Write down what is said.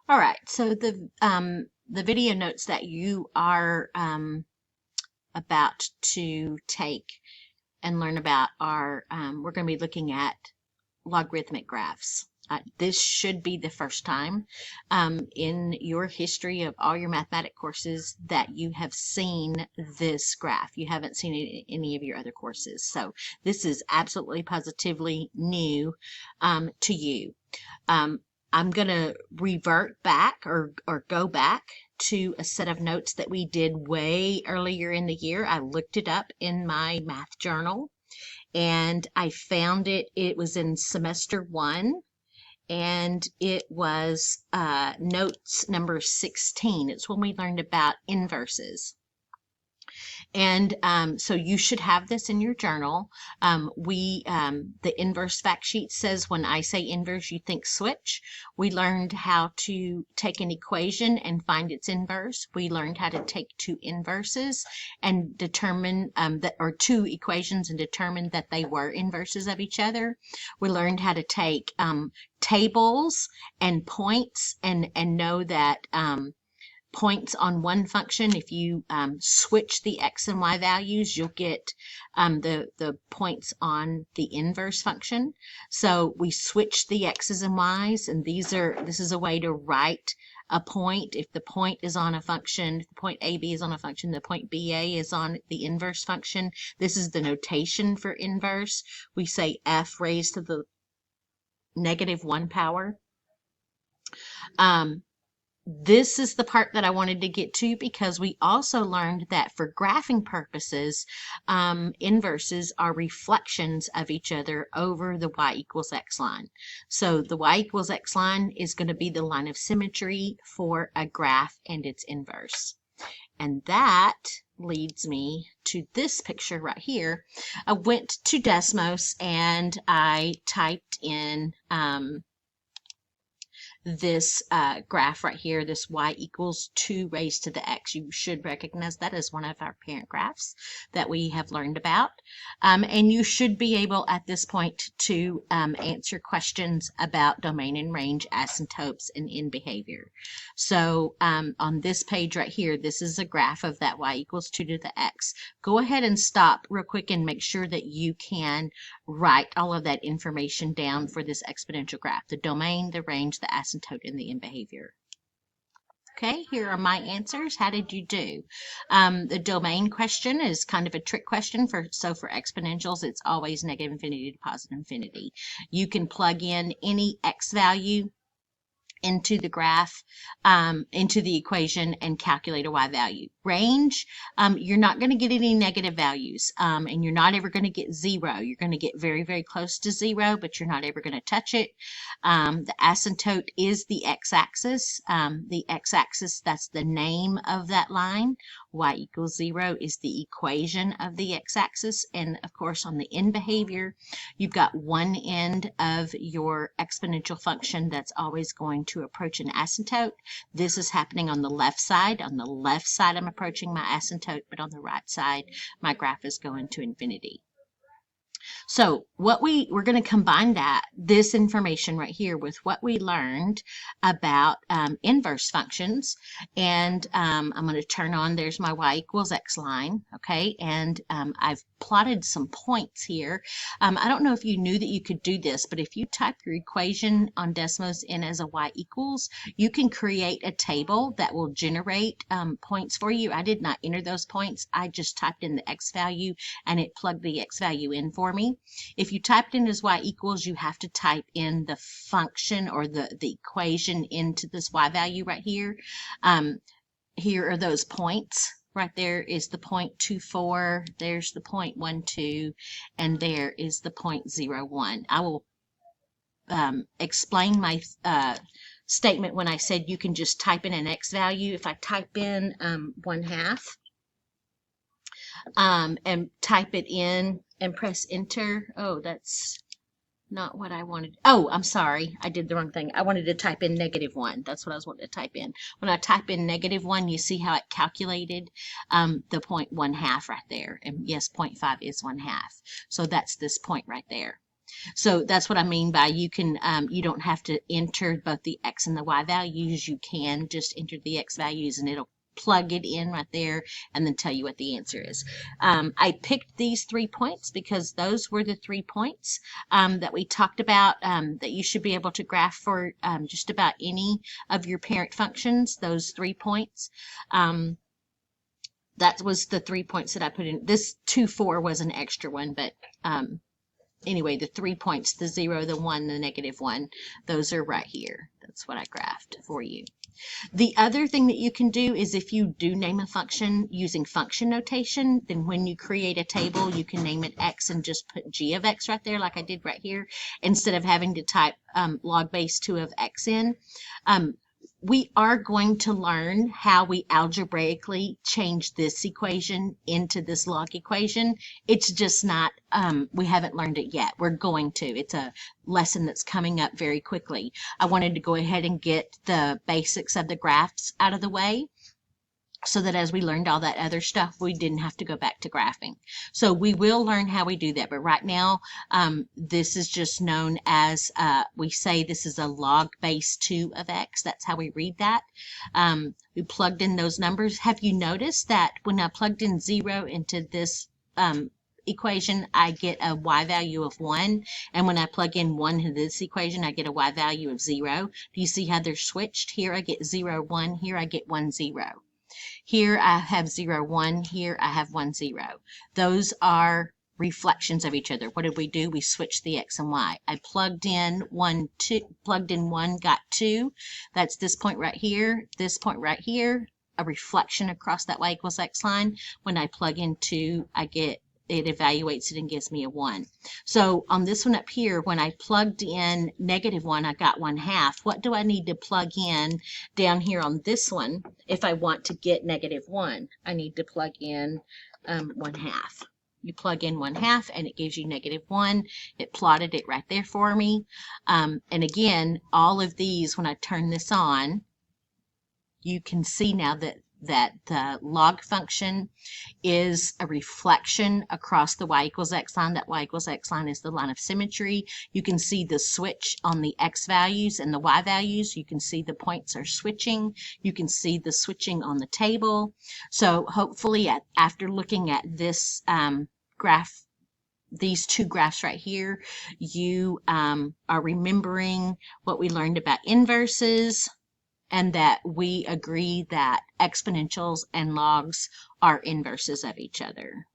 All right, so the video notes that you are about to take and learn about are we're going to be looking at logarithmic graphs. This should be the first time in your history of all your mathematics courses that you have seen this graph. You haven't seen it in any of your other courses. So this is absolutely positively new to you. I'm going to revert back or go back to a set of notes that we did way earlier in the year. I looked it up in my math journal and I found it. It was in semester 1 and it was notes number 16. It's when we learned about inverses. And so you should have this in your journal. The inverse fact sheet says when I say inverse, you think switch. We learned how to take an equation and find its inverse. We learned how to take two inverses and determine or two equations and determine that they were inverses of each other. We learned how to take tables and points and know that points on one function, if you switch the x and y values, you'll get the points on the inverse function. So we switch the x's and y's, and this is a way to write a point. If the point is on a function, if the point AB is on a function, the point BA is on the inverse function. This is the notation for inverse. We say f raised to the -1 power. This is the part that I wanted to get to because we also learned that for graphing purposes, inverses are reflections of each other over the y equals x line. So the y equals x line is going to be the line of symmetry for a graph and its inverse. And that leads me to this picture right here. I went to Desmos and I typed in this graph right here, this y equals 2 raised to the x. You should recognize that as one of our parent graphs that we have learned about. And you should be able at this point to answer questions about domain and range, asymptotes, and end behavior. So on this page right here, this is a graph of that y equals 2 to the x. Go ahead and stop real quick and make sure that you can write all of that information down for this exponential graph: the domain, the range, the asymptote, and the end behavior. Okay, here are my answers. How did you do? The domain question is kind of a trick question. So for exponentials, it's always negative infinity to positive infinity. You can plug in any x value into the graph, into the equation, and calculate a y value. Range, you're not going to get any negative values, and you're not ever going to get 0. You're going to get very, very close to 0, but you're not ever going to touch it. The asymptote is the x-axis. The x-axis, that's the name of that line. Y equals 0 is the equation of the x-axis. And of course, on the end behavior, you've got one end of your exponential function that's always going to approach an asymptote. This is happening on the left side. On the left side, I'm approaching my asymptote, but on the right side, my graph is going to infinity. So what we're going to combine this information right here with what we learned about inverse functions. And I'm going to turn on, there's my y equals x line, okay? And I've plotted some points here. I don't know if you knew that you could do this, but if you type your equation on Desmos in as a y equals, you can create a table that will generate points for you. I did not enter those points. I just typed in the x value and it plugged the x value in for me. If you typed in as y equals, you have to type in the function or the equation into this y value right here. Here are those points. Right there is the 0.24, there's the 0.12, and there is the 0.01. I will explain my statement when I said you can just type in an x value. If I type in 1/2 and type it in and press enter, oh, that's not what I wanted. Oh, I'm sorry. I did the wrong thing. I wanted to type in -1. That's what I was wanting to type in. When I type in -1, you see how it calculated the 0.1/2 right there. And yes, 0.5 is 1/2. So that's this point right there. So that's what I mean by you can, you don't have to enter both the X and the Y values. You can just enter the X values and it'll plug it in right there and then tell you what the answer is. I picked these 3 points because those were the 3 points that we talked about, that you should be able to graph for just about any of your parent functions, those 3 points. That was the 3 points that I put in. This 2, 4 was an extra one, but anyway, the 3 points, the 0, the 1, the -1, those are right here. That's what I graphed for you. The other thing that you can do is if you do name a function using function notation, then when you create a table, you can name it X and just put g of X right there like I did right here, instead of having to type log base 2 of X in. We are going to learn how we algebraically change this equation into this log equation. It's just not, we haven't learned it yet. We're going to. It's a lesson that's coming up very quickly. I wanted to go ahead and get the basics of the graphs out of the way, so that as we learned all that other stuff, we didn't have to go back to graphing. So we will learn how we do that. But right now, this is just known as, we say this is a log base 2 of X. That's how we read that. We plugged in those numbers. Have you noticed that when I plugged in 0 into this equation, I get a y value of 1, and when I plug in 1 into this equation, I get a y value of 0. Do you see how they're switched? Here I get 0, 1. Here I get 1, 0. Here I have 0, 1. Here I have 1, 0. Those are reflections of each other. What did we do? We switched the X and Y. I plugged in 1, 2, plugged in 1, got 2. That's this point right here, this point right here, a reflection across that Y equals X line. When I plug in 2, I get, it evaluates it and gives me a 1. So on this one up here, when I plugged in -1, I got 1/2. What do I need to plug in down here on this one if I want to get -1? I need to plug in 1/2. You plug in 1/2 and it gives you -1. It plotted it right there for me. And again, all of these, when I turn this on, you can see now that the log function is a reflection across the Y equals X line. That Y equals X line is the line of symmetry. You can see the switch on the X values and the Y values. You can see the points are switching. You can see the switching on the table. So hopefully after looking at this graph, these 2 graphs right here, you are remembering what we learned about inverses, and that we agree that exponentials and logs are inverses of each other.